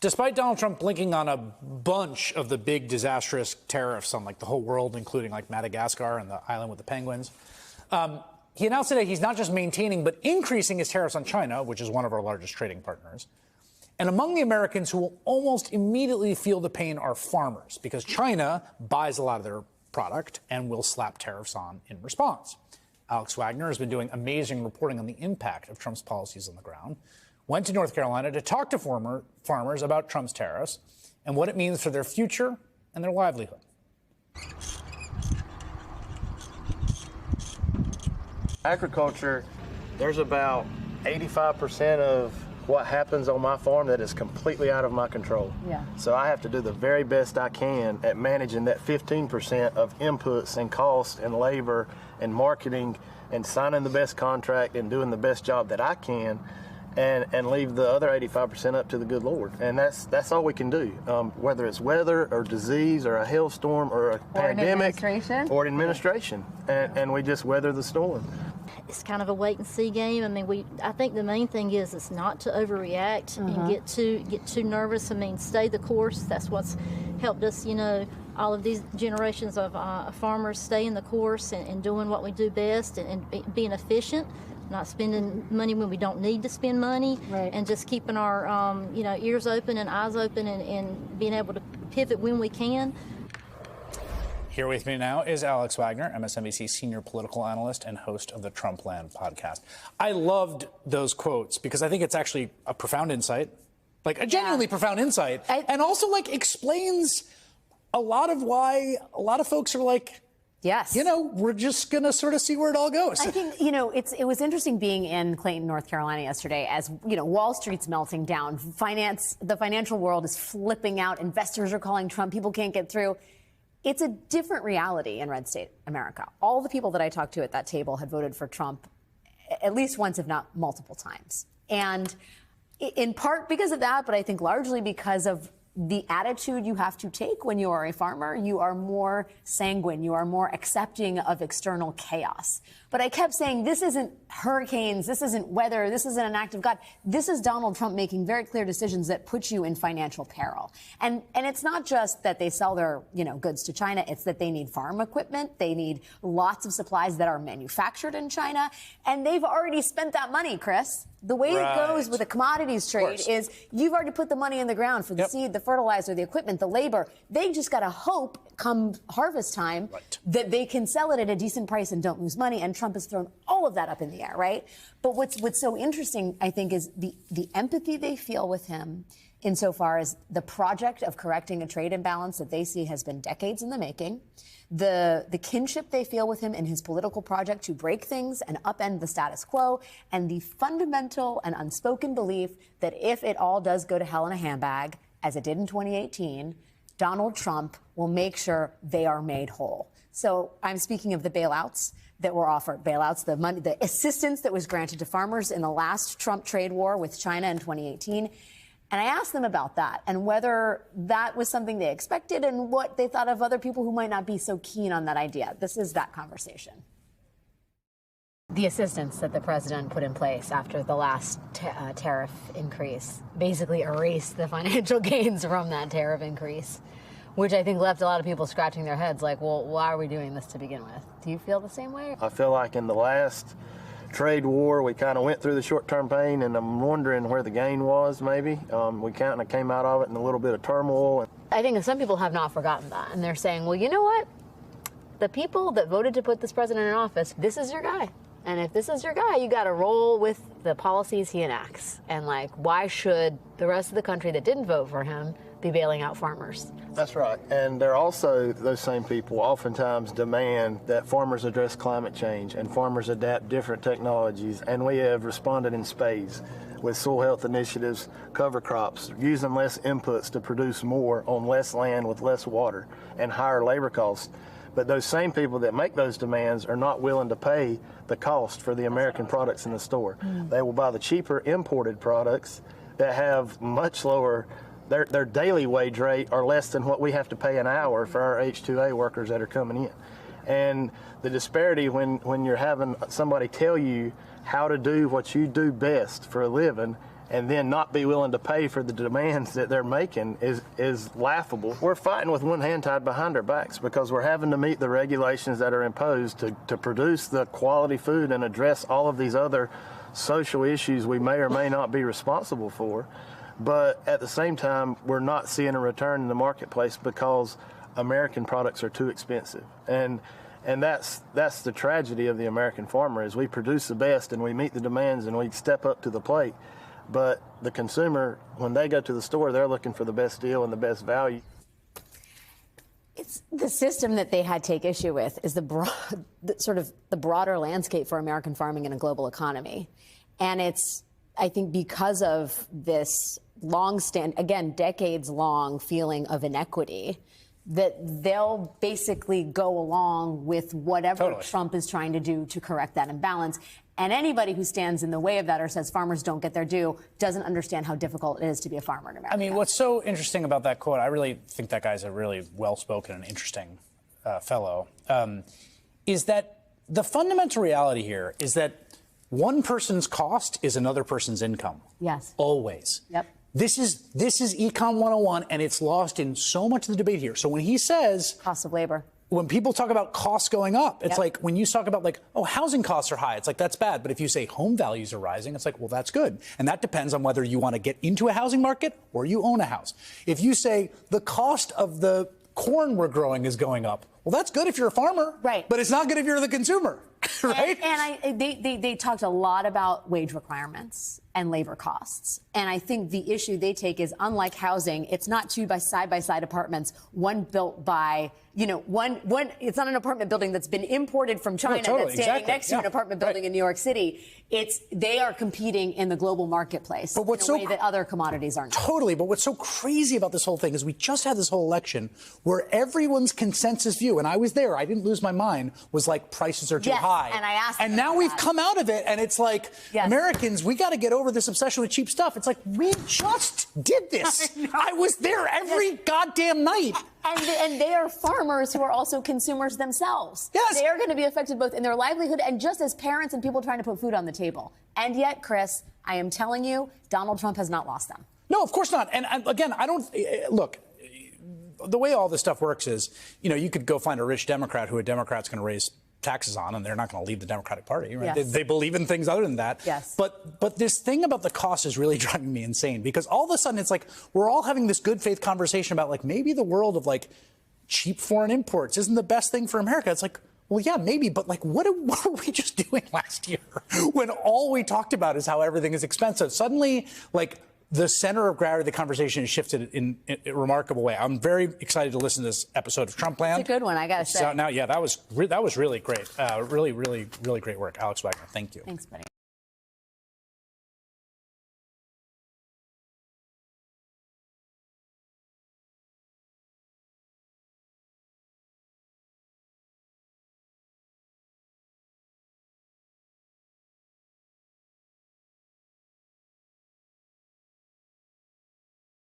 Despite Donald Trump blinking on a bunch of the big disastrous tariffs on like the whole world, including like Madagascar and the island with the penguins, he announced today he's not just maintaining but increasing his tariffs on China, which is one of our largest trading partners. And among the Americans who will almost immediately feel the pain are farmers, because China buys a lot of their product and will slap tariffs on in response. Alex Wagner has been doing amazing reporting on the impact of Trump's policies on the ground. Went to North Carolina to talk to farmers about Trump's tariffs and what it means for their future and their livelihood. Agriculture, there's about 85% of what happens on my farm that is completely out of my control. Yeah. So I have to do the very best I can at managing that 15% of inputs and cost and labor and marketing and signing the best contract and doing the best job that I can, and leave the other 85% up to the good Lord. And that's all we can do, whether it's weather or disease or a hailstorm or a pandemic or administration. And we just weather the storm. It's kind of a wait and see game. I mean, I think the main thing is not to overreact and get too nervous. I mean, stay the course. That's what's helped us, you know, all of these generations of farmers stay in the course and doing what we do best and being efficient. Not spending money when we don't need to spend money, and just keeping our you know, ears open and eyes open and being able to pivot when we can. Here with me now is Alex Wagner, MSNBC senior political analyst and host of the Trumpland podcast. I loved those quotes because I think it's actually a profound insight, like a genuinely profound insight, and also like explains a lot of why a lot of folks are like, yes, you know, we're just going to sort of see where it all goes. I think, you know, it was interesting being in Clayton, North Carolina yesterday as, you know, Wall Street's melting down. The financial world is flipping out. Investors are calling Trump. People can't get through. It's a different reality in red state America. All the people that I talked to at that table had voted for Trump at least once, if not multiple times. And in part because of that, but I think largely because of the attitude you have to take when you are a farmer. You are more sanguine. You are more accepting of external chaos. But I kept saying, this isn't hurricanes. This isn't weather. This isn't an act of God. This is Donald Trump making very clear decisions that put you in financial peril. And it's not just that they sell their, you know, goods to China. It's that they need farm equipment. They need lots of supplies that are manufactured in China. And they've already spent that money, Chris. The way it goes with a commodities trade is you've already put the money in the ground for the seed, the fertilizer, the equipment, the labor. They just got to hope come harvest time that they can sell it at a decent price and don't lose money. And Trump has thrown all of that up in the air, right? But what's so interesting, I think, is the empathy they feel with him insofar as the project of correcting a trade imbalance that they see has been decades in the making. The kinship they feel with him in his political project to break things and upend the status quo, and the fundamental and unspoken belief that if it all does go to hell in a handbag, as it did in 2018, Donald Trump will make sure they are made whole. So I'm speaking of the bailouts that were offered, the money, the assistance that was granted to farmers in the last Trump trade war with China in 2018. And I asked them about that and whether that was something they expected and what they thought of other people who might not be so keen on that idea. This is that conversation. The assistance that the president put in place after the last tariff increase basically erased the financial gains from that tariff increase, which I think left a lot of people scratching their heads like, well, why are we doing this to begin with? Do you feel the same way? I feel like in the last trade war, we kind of went through the short-term pain, and I'm wondering where the gain was, maybe. We kind of came out of it in a little bit of turmoil. I think some people have not forgotten that, and they're saying, well, you know what? The people that voted to put this president in office, this is your guy. And if this is your guy, you got to roll with the policies he enacts. And, like, why should the rest of the country that didn't vote for him be bailing out farmers? That's right. And they're also, those same people oftentimes demand that farmers address climate change and farmers adapt different technologies. And we have responded in spades with soil health initiatives, cover crops, using less inputs to produce more on less land with less water and higher labor costs. But those same people that make those demands are not willing to pay the cost for the American products in the store. They will buy the cheaper imported products that have much lower, their daily wage rate are less than what we have to pay an hour for our H-2A workers that are coming in. And the disparity when you're having somebody tell you how to do what you do best for a living and then not be willing to pay for the demands that they're making is laughable. We're fighting with one hand tied behind our backs because we're having to meet the regulations that are imposed to produce the quality food and address all of these other social issues we may or may not be responsible for. But at the same time, we're not seeing a return in the marketplace because American products are too expensive. And that's the tragedy of the American farmer is we produce the best and we meet the demands and we step up to the plate. But the consumer, when they go to the store, they're looking for the best deal and the best value. It's the system that they had take issue with is the broader landscape for American farming in a global economy. And it's, I think, because of this decades-long feeling of inequity, that they'll basically go along with whatever Trump is trying to do to correct that imbalance. And anybody who stands in the way of that or says farmers don't get their due doesn't understand how difficult it is to be a farmer in America. I mean, what's so interesting about that quote, I really think that guy's a really well-spoken and interesting fellow, is that the fundamental reality here is that one person's cost is another person's income. Yes. Always. Yep. This is Econ 101, and it's lost in so much of the debate here. So when he says... Cost of labor. When people talk about costs going up, it's like when you talk about housing costs are high, it's like that's bad. But if you say home values are rising, it's like, well, that's good. And that depends on whether you want to get into a housing market or you own a house. If you say the cost of the corn we're growing is going up, well, that's good if you're a farmer. Right. But it's not good if you're the consumer. Right? And they talked a lot about wage requirements and labor costs. And I think the issue they take is, unlike housing, it's not two side-by-side apartments, one built by, it's not an apartment building that's been imported from China that's standing next to an apartment building in New York City. They are competing in the global marketplace in a way that other commodities aren't. Totally. But what's so crazy about this whole thing is we just had this whole election where everyone's consensus view, and I was there, I didn't lose my mind, was like prices are too high. And I asked and now we've come out of it, and it's like, Americans, we got to get over this obsession with cheap stuff. It's like, we just did this. I was there every goddamn night. And they are farmers who are also consumers themselves. Yes. They are going to be affected both in their livelihood and just as parents and people trying to put food on the table. And yet, Chris, I am telling you, Donald Trump has not lost them. No, of course not. And again, I don't look. The way all this stuff works is, you could go find a rich Democrat who a Democrat's going to raise taxes on, and they're not going to leave the Democratic Party. Right? Yes. They believe in things other than that. Yes. But this thing about the cost is really driving me insane, because all of a sudden it's like we're all having this good faith conversation about maybe the world of cheap foreign imports isn't the best thing for America. It's like, well, yeah, maybe, but what were we just doing last year when all we talked about is how everything is expensive? Suddenly, the center of gravity of the conversation has shifted in a remarkable way. I'm very excited to listen to this episode of Trumpland. It's a good one, I got to say. It's out now. Yeah, that was really great. Really great work. Alex Wagner, thank you. Thanks, buddy.